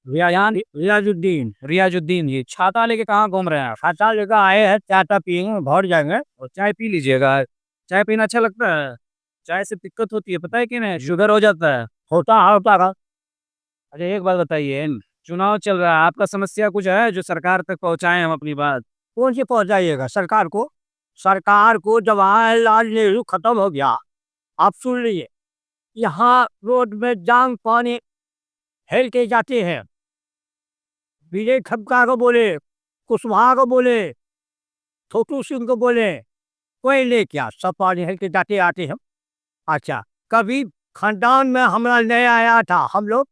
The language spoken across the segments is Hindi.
रियाजुद्दीन रियाजुद्दीन जी छाता लेके कहाँ घूम रहे हैं आप? छाता लेकर आए हैं, चाय पियेंगे, भर जाएंगे और चाय पी लीजिएगा। चाय पीना अच्छा लगता है? चाय से दिक्कत होती है, पता है कि नहीं? शुगर हो जाता है। होता है। अच्छा एक बात बताइए, चुनाव चल रहा है, आपका समस्या कुछ है जो सरकार तक पहुँचाएँ हम अपनी बात? कौन सी पहुँचाइएगा सरकार को? सरकार को जवाहरलाल नेहरू खत्म हो गया। आप सुन लीजिए, यहाँ रोड में जाम पानी हेल के जाते हैं। विजय खपका को बोले, कुशवाहा को बोले, छोटू सिंह को बोले, कोई ले क्या, सब पानी हेल के जाते आते हैं। अच्छा, कभी खानदान में हमारा नहीं आया था, हम लोग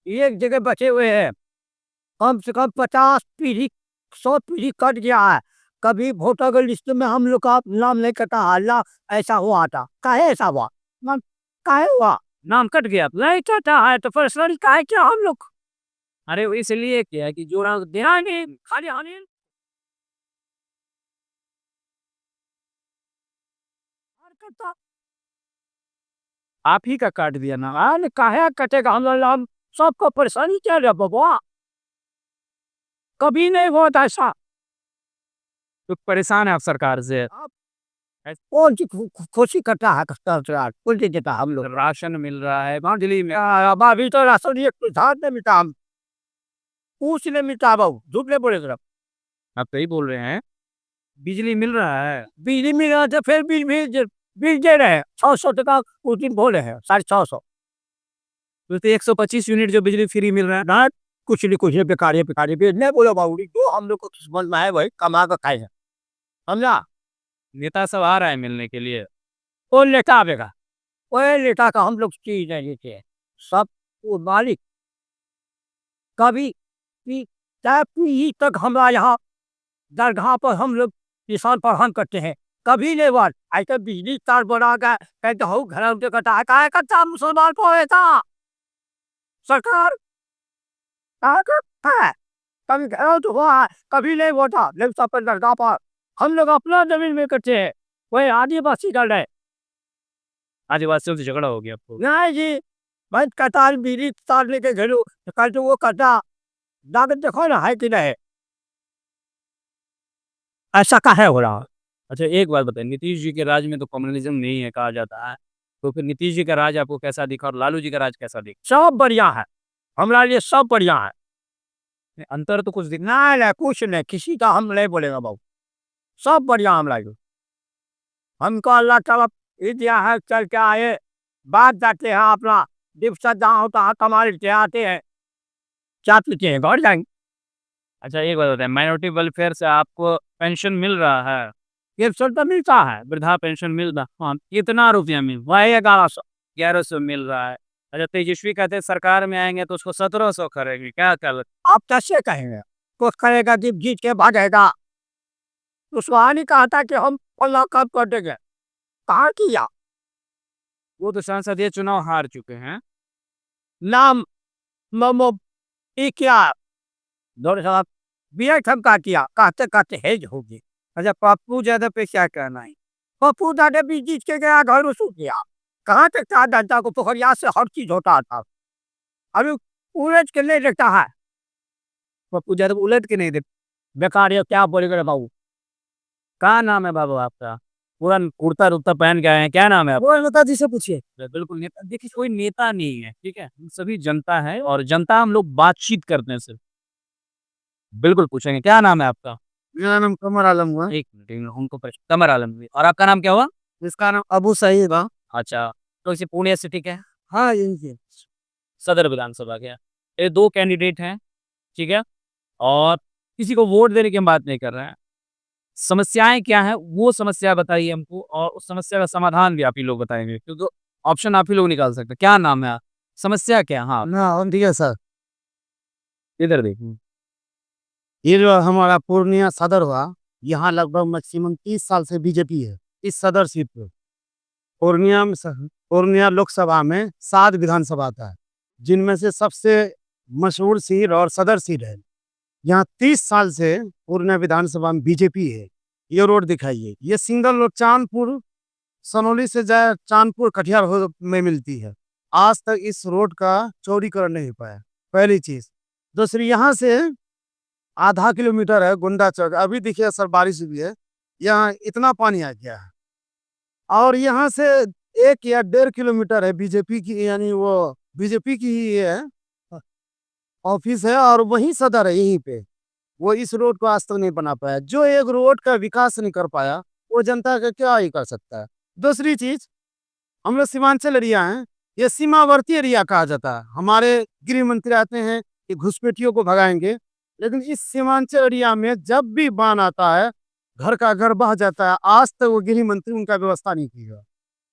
एक जगह बचे हुए हैं। कम से कम 50 पीढ़ी 100 पीढ़ी कट गया है। कभी वोटर के लिस्ट में हम लोग का नाम नहीं कटा, अल्लाह ऐसा हुआ था, काहे ऐसा हुआ? नाम काहे हुआ? नाम कट गया, नहीं कटा है तो पर्सनल काहे क्या हम लोग? अरे वो इसलिए क्या है कि जो रंग ध्यान नहीं खाली हानि करता, आप ही का काट दिया ना। अरे काहे कटेगा, हम सबको परेशानी क्या रे बाबा? कभी नहीं हुआ था ऐसा। तो परेशान है आप सरकार से? कौन सी खुशी करता है सरकार? कौन सी देता हम लोग? राशन मिल रहा है बिजली में। अब अभी तो राशन एक धान नहीं मिलता, हम कुछ नहीं मिलता बाबू, झूठ नहीं बोले तरफ। आप सही बोल रहे हैं, बिजली मिल रहा है। बिजली मिल रहा है तो फिर बिल दे रहे हैं 600 टका उस दिन बोले हैं, 650। तो 125 यूनिट जो बिजली फ्री मिल रहा है ना, कुछ नहीं, बेकार है नहीं बोलो बाबू, जो हम लोग को किस्मत में है भाई, कमा कर खाए हैं, समझा? नेता सब आ रहा है मिलने के लिए। कौन नेता आवेगा? कोई नेता का हम लोग चीज नहीं लेते हैं, सब वो मालिक। कभी भी चाहे पीढ़ी तक हमारा यहाँ दरगाह पर हम लोग किसान पढ़ान करते हैं, कभी नहीं बात ऐसे बिजली तार बना कर कहते हो घर में कटा है, काहे कच्चा मुसलमान को था सरकार, काहे करता है? कभी घर तो हुआ है, कभी नहीं वोटा लेकिन सब पर दरगाह पर हम लोग अपना जमीन में करते हैं। वही आदिवासी डर रहे, आदिवासियों से झगड़ा हो गया आपको? नहीं जी, मैं कटार बिजली तार लेके घरू, कल तो वो कटा दागत देखो ना है कि नहीं, ऐसा काहे हो रहा? अच्छा एक बात बताइए, नीतीश जी के राज में तो कम्युनिज्म नहीं है कहा जाता है, तो फिर नीतीश जी का राज आपको कैसा दिखा और लालू जी का राज कैसा दिखा? सब बढ़िया है, हमारे लिए सब बढ़िया है। नहीं, अंतर तो कुछ दिखना है, कुछ नहीं, किसी का हम नहीं बोलेगा बाबू, सब बढ़िया हमारा लिए। हमको अल्लाह ताला ये दिया है, चल के आए, बात जाते हैं अपना दिवस जहाँ होता है कमाल के आते हैं, चाट लेते हैं, घर जाएंगे। अच्छा एक बात बताइए, माइनॉरिटी वेलफेयर से आपको पेंशन मिल रहा है? पेंशन तो मिलता है, वृद्धा पेंशन मिल रहा है। हाँ, कितना रुपया मिल? वही 1100 मिल रहा है। अच्छा तेजस्वी कहते हैं सरकार में आएंगे तो उसको 1700 करेंगे, क्या कर? आप कैसे कहेंगे? कुछ करेगा जीत जीत के भागेगा, कुशवाहा ने कहा था कि हम फला काम कर देंगे, कहाँ किया? वो तो संसदीय चुनाव हार चुके हैं। नाम ममो ये क्या दौरे साहब बिना ठमका किया, कहते कहते हेज होगी। अच्छा पप्पू यादव पे क्या कहना है? पप्पू यादव भी जीत के गया, घर उसू गया, कहाँ तक था जनता को पोखरिया से हर चीज होता था, अभी उलझ के नहीं देखता है। पप्पू यादव उलझ के नहीं देख, बेकार है, क्या बोलेगा बाबू? क्या नाम है बाबू आपका? पूरा कुर्ता रुर्ता पहन के आए हैं, क्या नाम है? वो नेता जी से पूछिए। बिल्कुल नेता, देखिए कोई नेता नहीं है, ठीक है, हम सभी जनता है और जनता हम लोग बातचीत करते हैं सिर्फ। बिल्कुल पूछेंगे, क्या नाम है आपका? मेरा नाम कमर आलम हुआ। एक मिनट उनको कमर आलम हुई। और आपका नाम क्या हुआ? इसका नाम अबू सईद हुआ। अच्छा, तो इसे पुणे से, ठीक है, हाँ यही है, सदर विधानसभा के। ये दो कैंडिडेट हैं, ठीक है, और किसी को वोट देने की हम बात नहीं कर रहे हैं। समस्याएं क्या है वो समस्या बताइए हमको, और उस समस्या का समाधान भी आप ही लोग बताएंगे, क्योंकि ऑप्शन आप ही लोग निकाल सकते हैं। क्या नाम है? समस्या क्या? हाँ ना, ठीक है सर, इधर देखिए, ये जो हमारा पूर्णिया सदर हुआ, यहाँ लगभग मैक्सिमम 30 साल से बीजेपी है इस सदर सीट पे। पूर्णिया लोकसभा में 7 विधानसभा आता है, जिनमें से सबसे मशहूर सीट और सदर सीट है। यहाँ 30 साल से पूर्णिया विधानसभा में बीजेपी है। ये रोड दिखाइए, ये सिंगल रोड चांदपुर सनौली से जाए चांदपुर कटिहार में मिलती है। आज तक इस रोड का चौड़ीकरण नहीं हो पाया, पहली चीज। दूसरी यहाँ से आधा किलोमीटर है गोंडा चौक, अभी देखिए सर बारिश हुई है, यहाँ इतना पानी आ गया है। और यहाँ से 1 या 1.5 किलोमीटर है बीजेपी की, यानी वो बीजेपी की ही है ऑफिस है, और वही सदर है यहीं पे। वो इस रोड को आज तक नहीं बना पाया। जो एक रोड का विकास नहीं कर पाया, वो जनता का क्या ही कर सकता है। दूसरी चीज, हम लोग सीमांचल एरिया हैं, ये सीमावर्ती एरिया कहा जाता है। हमारे गृह मंत्री आते हैं कि घुसपैठियों को भगाएंगे, लेकिन इस सीमांचल एरिया में जब भी बाढ़ आता है, घर का घर बह जाता है। आज तक वो गृह मंत्री उनका व्यवस्था नहीं किया।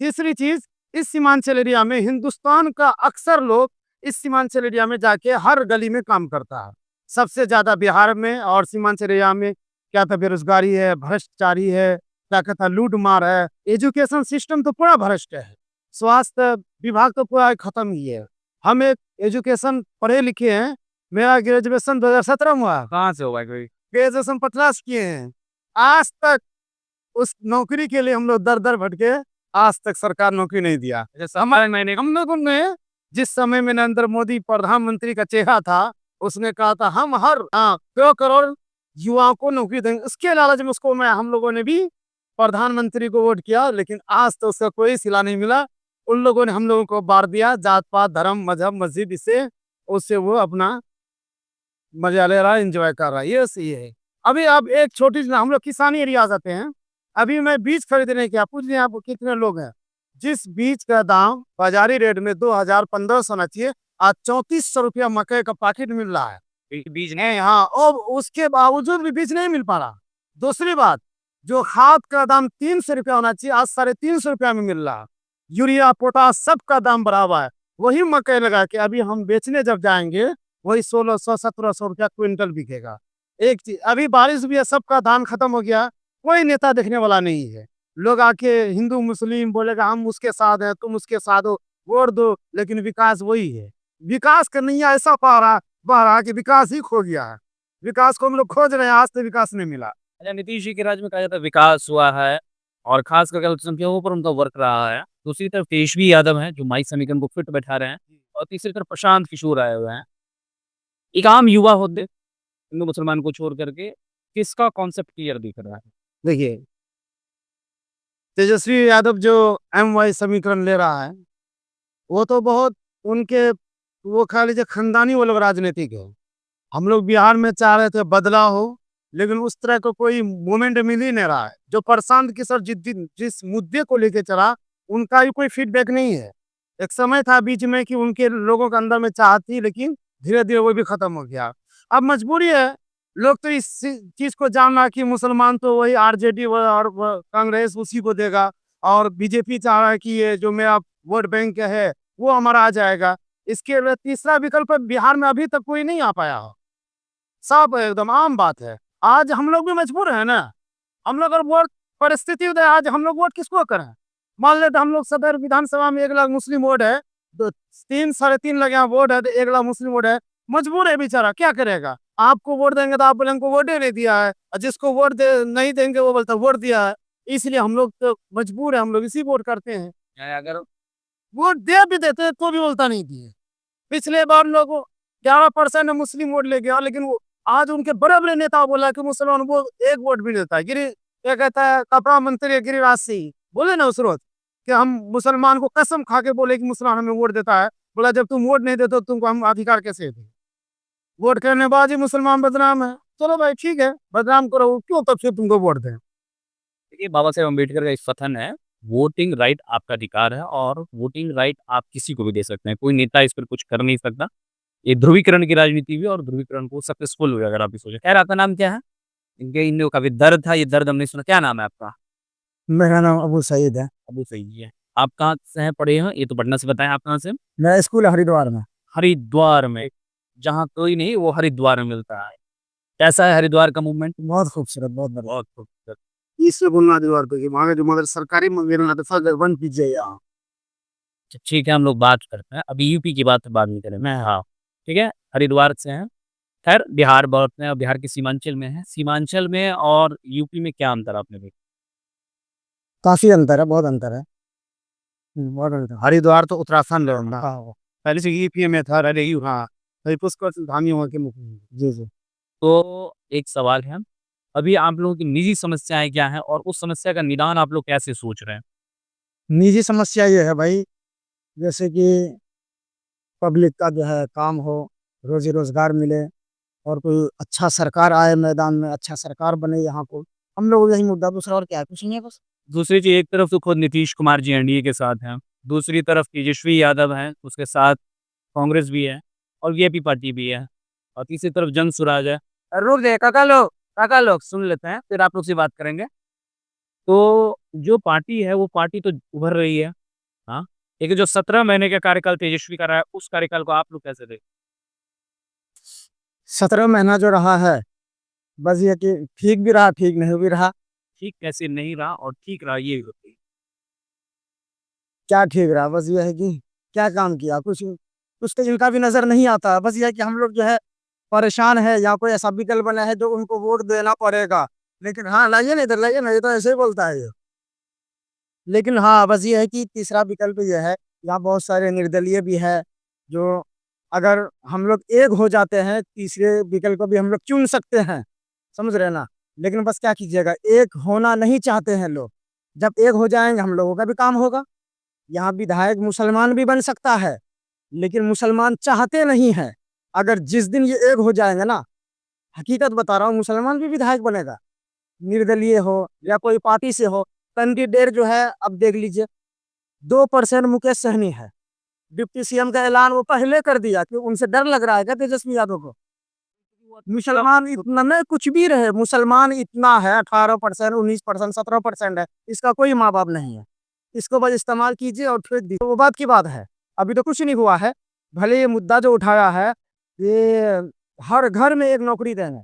तीसरी चीज, इस सीमांचल एरिया में हिंदुस्तान का अक्सर लोग इस सीमांचल एरिया में जाके हर गली में काम करता है। सबसे ज्यादा बिहार में और सीमांचल एरिया में क्या था, बेरोजगारी है, भ्रष्टाचारी है, क्या कहता है, लूट मार है। एजुकेशन सिस्टम तो पूरा भ्रष्ट है। स्वास्थ्य विभाग तो पूरा खत्म ही है। हम एक एजुकेशन पढ़े लिखे हैं, मेरा ग्रेजुएशन 2017 में हुआ, कहाँ से होगा कोई? ग्रेजुएशन 50 किए हैं। आज तक उस नौकरी के लिए हम लोग दर दर भटके, आज तक सरकार नौकरी नहीं दिया। जैसे हमारे मैंने हम लोगों ने जिस समय में नरेंद्र मोदी प्रधानमंत्री का चेहरा था, उसने कहा था हम हर 2 करोड़ युवाओं को नौकरी देंगे। उसके लालच में उसको मैं हम लोगों ने भी प्रधानमंत्री को वोट किया, लेकिन आज तो उसका कोई सिला नहीं मिला। उन लोगों ने हम लोगों को बांट दिया, जात पात धर्म मजहब मस्जिद, इससे उससे वो अपना मजा ले रहा है, एंजॉय कर रहा है। ये सही है। अभी आप एक छोटी सी, हम लोग किसानी एरिया आ जाते हैं। अभी मैं बीज खरीदने गया, पूछ लिया आप कितने लोग हैं। जिस बीज का दाम बाजारी रेट में 2,500 होना चाहिए, आज 3400 रुपया मकई का पैकेट मिल रहा है। बीज है यहाँ, और उसके बावजूद भी बीज नहीं मिल पा रहा। दूसरी बात, जो खाद का दाम 300 रुपया होना चाहिए, आज 350 रुपया में मिल रहा है। यूरिया पोटास सबका दाम बढ़ा हुआ है। वही मकई लगा के अभी हम बेचने जब जाएंगे, वही 1600-1700 रुपया क्विंटल बिकेगा। एक चीज, अभी बारिश भी है, सबका धान खत्म हो गया, कोई नेता देखने वाला नहीं है। लोग आके हिंदू मुस्लिम बोलेगा हम उसके साथ हैं, तुम उसके साथ हो, वोट दो, लेकिन विकास वही है। विकास का नैया ऐसा बह रहा कि विकास ही खो गया है। विकास को हम लोग खोज रहे हैं, आज तक विकास नहीं मिला। अच्छा, नीतीश जी के राज में कहा जाता है विकास हुआ है, और खास करके अल्पसंख्यकों पर उनका वर्क रहा है। दूसरी तरफ तेजस्वी यादव हैं जो माई समीकरण को फिट बैठा रहे हैं, और तीसरी तरफ प्रशांत किशोर आए हुए हैं। एक आम युवा होते हिंदू मुसलमान को छोड़ करके किसका कॉन्सेप्ट क्लियर दिख रहा है? देखिए, तेजस्वी यादव जो MY समीकरण ले रहा है, वो तो बहुत उनके, वो खा लीजिए खानदानी वो लोग राजनीतिक है। हम लोग बिहार में चाह रहे थे बदलाव हो, लेकिन उस तरह का कोई मूवमेंट मिल ही नहीं रहा है। जो प्रशांत किशोर जिस मुद्दे को लेके चला, उनका भी कोई फीडबैक नहीं है। एक समय था बीच में कि उनके लोगों के अंदर में चाह थी, लेकिन धीरे धीरे वो भी खत्म हो गया। अब मजबूरी है, लोग तो इस चीज को जानना कि मुसलमान तो वही RJD और कांग्रेस उसी को देगा, और बीजेपी चाह रहा है कि ये जो मेरा वोट बैंक है वो हमारा आ जाएगा। इसके लिए तीसरा विकल्प बिहार में अभी तक कोई नहीं आ पाया हो। सब एकदम आम बात है। आज हम लोग भी मजबूर है ना, हम लोग अगर वोट परिस्थिति उदय, आज हम लोग वोट किसको करें। मान लेते हम लोग सदर विधानसभा में 1 लाख मुस्लिम वोट है, तो 3-3.5 लाख यहाँ वोट है, तो 1 लाख मुस्लिम वोट है। मजबूर है बेचारा, क्या करेगा। आपको वोट देंगे तो आप बोले हमको वोट ही नहीं दिया है, और जिसको वोट नहीं देंगे वो बोलता वोट दिया है। इसलिए हम लोग तो मजबूर है, हम लोग इसी वोट करते हैं। अगर वोट दे भी देते हैं तो भी बोलता नहीं दिए। पिछले बार लोग 11% मुस्लिम वोट ले गया, लेकिन वो आज उनके बड़े बड़े नेता बोला कि मुसलमान वो एक वोट भी नहीं देता है। क्या कहता है, कपड़ा मंत्री गिरिराज सिंह बोले ना उस रोज कि हम मुसलमान को कसम खा के बोले कि मुसलमान हमें वोट देता है। बोला जब तुम वोट नहीं देते तो तुमको हम अधिकार कैसे दें। वोट करने बाद ही मुसलमान बदनाम है। चलो भाई ठीक है, बदनाम करो, क्यों तब से तुमको वोट दें। देखिए, बाबा साहेब अम्बेडकर का एक कथन है, वोटिंग राइट आपका अधिकार है, और वोटिंग राइट आप किसी को भी दे सकते हैं, कोई नेता इस पर कुछ कर नहीं सकता। ये ध्रुवीकरण की राजनीति भी, और ध्रुवीकरण को सक्सेसफुल हुआ अगर आप ये सोचे। खैर, आपका नाम क्या है? इनके इन लोगों का भी दर्द था, ये दर्द हमने सुना। क्या नाम है आपका? मेरा नाम अबू सईद है। अबू सही है। आप कहाँ से हैं, पढ़े हैं? ये तो पटना से बताएं, आप कहाँ से? मैं स्कूल हरिद्वार में। हरिद्वार में। जहाँ कोई नहीं वो हरिद्वार में मिलता है। कैसा है हरिद्वार का मूवमेंट? बहुत खूबसूरत, बहुत बढ़िया। बहुत खूबसूरत। इससे बोलना दीवार पे कि वहाँ जो मगर सरकारी मंदिर ना तो फर्स्ट बंद कीजिए यहाँ। अच्छा, ठीक है, हम लोग बात करते हैं अभी यूपी की बात बाद में करेंगे। हाँ, ठीक है, हरिद्वार से हैं। खैर, बिहार बहुत में, और बिहार के सीमांचल में है। सीमांचल में और यूपी में क्या अंतर आपने देखा? काफी अंतर है, बहुत अंतर है। बहुत अंतर। हरिद्वार तो उत्तराखंड है ना। पहले से यूपी में था, रहे हाँ। भाई पुष्कर सिंह धामी वहाँ के मुख्यमंत्री। जी जी। तो एक सवाल है, अभी आप लोगों की निजी समस्याएँ क्या हैं और उस समस्या का निदान आप लोग कैसे सोच रहे हैं? निजी समस्या ये है भाई, जैसे कि पब्लिक का जो है काम हो, रोजी रोजगार मिले और कोई अच्छा सरकार आए मैदान में, अच्छा सरकार बने यहाँ को। हम लोग यही मुद्दा, दूसरा और क्या है, कुछ नहीं है बस। दूसरी चीज़, एक तरफ तो खुद नीतीश कुमार जी एनडीए के साथ हैं, दूसरी तरफ तेजस्वी यादव हैं, उसके साथ कांग्रेस भी है और वीआईपी पार्टी भी है और तीसरी तरफ जन स्वराज है। रुक जाइए काका लोग सुन लेते हैं, फिर आप लोग से बात करेंगे। तो जो पार्टी है, वो पार्टी तो उभर रही है, हाँ। लेकिन जो 17 महीने का कार्यकाल तेजस्वी का रहा है, उस कार्यकाल को आप लोग कैसे देखते हैं? 17 महीना जो रहा है, बस ये कि ठीक भी रहा, ठीक नहीं भी रहा। ठीक कैसे नहीं रहा और ठीक रहा, ये भी बताइए। क्या ठीक रहा? बस ये है कि क्या काम किया, कुछ तो इनका भी नज़र नहीं आता। बस ये है कि हम लोग जो है परेशान है, या कोई ऐसा विकल्प बना है जो उनको वोट देना पड़ेगा। लेकिन हाँ, लाइए ना इधर, लाइए ना, ये तो ऐसे ही बोलता है ये। लेकिन हाँ, बस ये है कि तीसरा विकल्प ये है, यहाँ बहुत सारे निर्दलीय भी है, जो अगर हम लोग एक हो जाते हैं, तीसरे विकल्प को भी हम लोग चुन सकते हैं, समझ रहे हैं ना। लेकिन बस क्या कीजिएगा, एक होना नहीं चाहते हैं लोग। जब एक हो जाएंगे, हम लोगों का भी काम होगा। यहाँ विधायक मुसलमान भी बन सकता है, लेकिन मुसलमान चाहते नहीं हैं। अगर जिस दिन ये एक हो जाएंगे ना, हकीकत बता रहा हूँ, मुसलमान भी विधायक बनेगा, निर्दलीय हो या कोई पार्टी से हो। कैंडिडेट जो है, अब देख लीजिए, 2% मुकेश सहनी है। डिप्टी सीएम का ऐलान वो पहले कर दिया कि उनसे डर लग रहा है क्या तेजस्वी यादव को। मुसलमान इतना नहीं, कुछ भी रहे, मुसलमान इतना है, 18%, 19%, 17% है, इसका कोई माँ बाप नहीं है। इसको बस इस्तेमाल कीजिए और फेंक दीजिए, तो वो बात की बात है। अभी तो कुछ नहीं हुआ है। भले ये मुद्दा जो उठाया है, ये हर घर में एक नौकरी देंगे,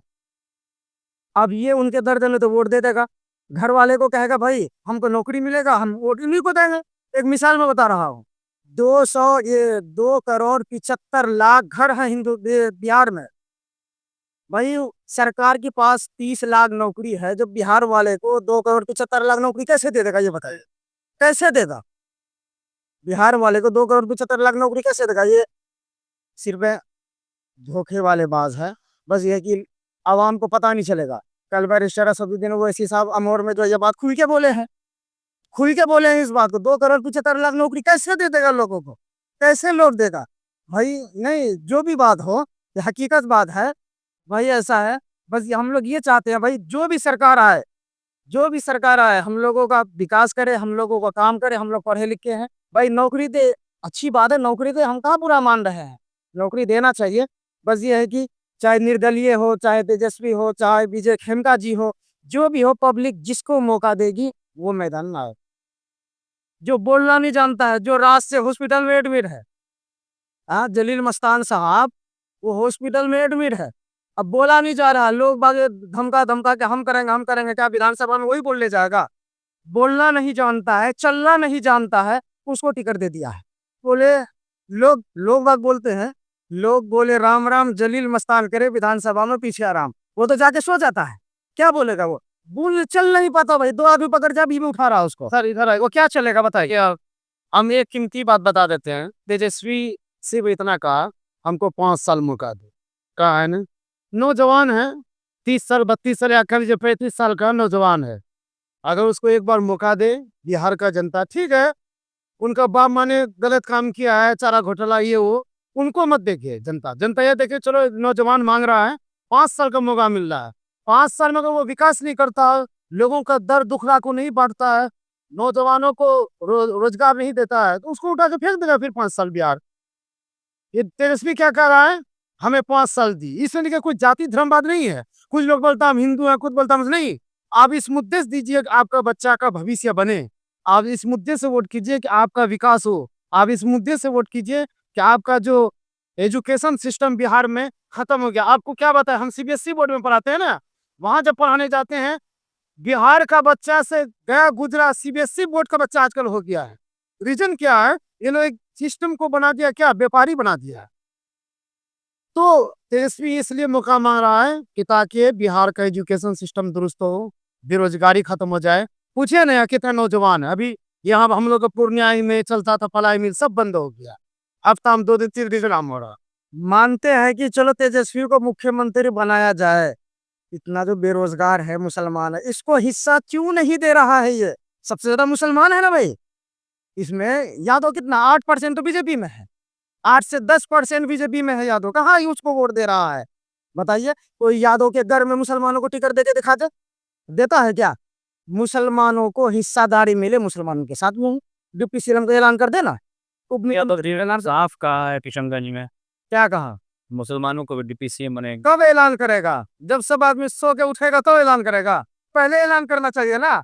अब ये उनके दर्द में तो वोट दे देगा। घर वाले को कहेगा भाई हमको नौकरी मिलेगा, हम वोट इन्हीं को देंगे। एक मिसाल मैं बता रहा हूँ, 2 करोड़ 75 लाख घर है बिहार में। भाई सरकार के पास 30 लाख नौकरी है, जो बिहार वाले को 2 करोड़ 75 लाख नौकरी कैसे दे देगा, ये बताइए कैसे देगा। बिहार वाले को 2 करोड़ 75 लाख नौकरी कैसे देगा? ये सिर्फ धोखे वाले बाज है। बस ये है कि आवाम को पता नहीं चलेगा। कल बैरिस्टर असदुद्दीन ओवैसी साहब अमोर में जो ये बात खुल के बोले हैं, खुल के बोले हैं इस बात को, 2 करोड़ 75 लाख नौकरी कैसे दे देगा लोगों को, कैसे लोग देगा भाई। नहीं, जो भी बात हो, ये हकीकत बात है भाई, ऐसा है। बस ये हम लोग ये चाहते हैं भाई, जो भी सरकार आए, जो भी सरकार आए, हम लोगों का विकास करे, हम लोगों का काम करे। हम लोग पढ़े लिखे हैं भाई, नौकरी दे, अच्छी बात है, नौकरी दे, हम कहाँ बुरा मान रहे हैं, नौकरी देना चाहिए। बस ये है कि चाहे निर्दलीय हो, चाहे तेजस्वी हो, चाहे विजय खेमका जी हो, जो भी हो, पब्लिक जिसको मौका देगी वो मैदान में आए। जो बोलना नहीं जानता है, जो रात से हॉस्पिटल में एडमिट है, हाँ, जलील मस्तान साहब, वो हॉस्पिटल में एडमिट है। अब बोला नहीं जा रहा, लोग बागे धमका धमका के हम करेंगे, हम करेंगे, क्या विधानसभा में वही बोलने जाएगा? बोलना नहीं जानता है, चलना नहीं जानता है, उसको टिकट दे दिया है। बोले, लोग लोग बात बोलते हैं, लोग बोले राम राम, जलील मस्तान करे विधानसभा में पीछे आराम, वो तो जाके सो जाता है। क्या बोलेगा वो? बोल चल नहीं पाता भाई, 2 आदमी पकड़ जा, भी उठा रहा है उसको। सर इधर आए, वो क्या चलेगा बताइए आप। हम एक कीमती बात बता देते हैं, तेजस्वी सिर्फ इतना कहा, हमको 5 साल मौका दे। कहा है ना, नौजवान है, 30 साल 32 साल या कह लीजिए 35 साल का नौजवान है। अगर उसको एक बार मौका दे बिहार का जनता, ठीक है, उनका बाप माने गलत काम किया है, चारा घोटाला ये वो, उनको मत देखिए जनता। जनता ये देखिए, चलो नौजवान मांग रहा है, 5 साल का मौका मिल रहा है, 5 साल में अगर वो विकास नहीं करता है, लोगों का दर्द दुखड़ा को नहीं बांटता है, नौजवानों को रोजगार नहीं देता है, तो उसको उठा के फेंक देगा फिर 5 साल बिहार। ये तेजस्वी क्या कर रहा है, हमें 5 साल दी, इसमें देखिए कोई जाति धर्मवाद नहीं है। कुछ लोग बोलता हम हिंदू हैं, कुछ बोलता हम नहीं। आप इस मुद्दे से दीजिए कि आपका बच्चा का भविष्य बने, आप इस मुद्दे से वोट कीजिए कि आपका विकास हो, आप इस मुद्दे से वोट कीजिए कि आपका जो एजुकेशन सिस्टम बिहार में खत्म हो गया। आपको क्या बताया, हम सीबीएसई बोर्ड में पढ़ाते हैं ना, वहां जब पढ़ाने जाते हैं, बिहार का बच्चा से गया गुजरा सीबीएसई बोर्ड का बच्चा आजकल हो गया है। रीजन क्या है, ये लोग एक सिस्टम को बना दिया, क्या व्यापारी बना दिया है। तो तेजस्वी इसलिए मौका मांग रहा है कि ताकि बिहार का एजुकेशन सिस्टम दुरुस्त हो, बेरोजगारी खत्म हो जाए। पूछे ना कितने नौजवान है, अभी यहाँ हम लोग का पूर्णिया में चलता था पलाई मिल, सब बंद हो गया। अब तो हम 2 दिन 3 दिन काम हो रहा। मानते हैं कि चलो तेजस्वी को मुख्यमंत्री बनाया जाए, इतना जो बेरोजगार है मुसलमान है, इसको हिस्सा क्यों नहीं दे रहा है ये? सबसे ज्यादा मुसलमान है ना भाई इसमें। यादव कितना 8% तो बीजेपी में है, 8 से 10% बीजेपी में है यादव, कहाँ ही उसको वोट दे रहा है बताइए? कोई यादव के घर में मुसलमानों को टिकट देके दिखा दे, देता है क्या? मुसलमानों को हिस्सादारी मिले, मुसलमानों के साथ में डिप्टी सीएम का ऐलान कर देना। ये तो ऐलान साफ कहा है किशनगंज में, क्या कहा? मुसलमानों को डिप्टी सीएम बनेगा। कब ऐलान करेगा? जब सब आदमी सो के उठेगा तो ऐलान करेगा। पहले ऐलान करना चाहिए ना,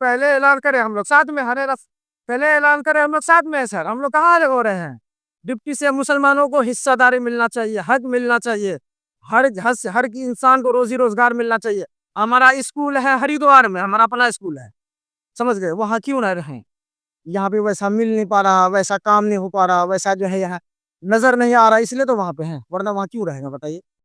पहले ऐलान करें हम लोग साथ में, हरे रस पहले ऐलान करें हम लोग साथ में है सर। हम लोग कहाँ हो रहे हैं? डिप्टी से मुसलमानों को हिस्सादारी मिलना चाहिए, हक मिलना चाहिए, हर की इंसान को रोजी रोजगार मिलना चाहिए। हमारा स्कूल है हरिद्वार में, हमारा अपना स्कूल है, समझ गए? वहाँ क्यों ना रहें? यहाँ पे वैसा मिल नहीं पा रहा, वैसा काम नहीं हो पा रहा, वैसा जो है यहाँ नजर नहीं आ रहा, इसलिए तो वहाँ पे है, वरना वहाँ क्यों रहेगा बताइए?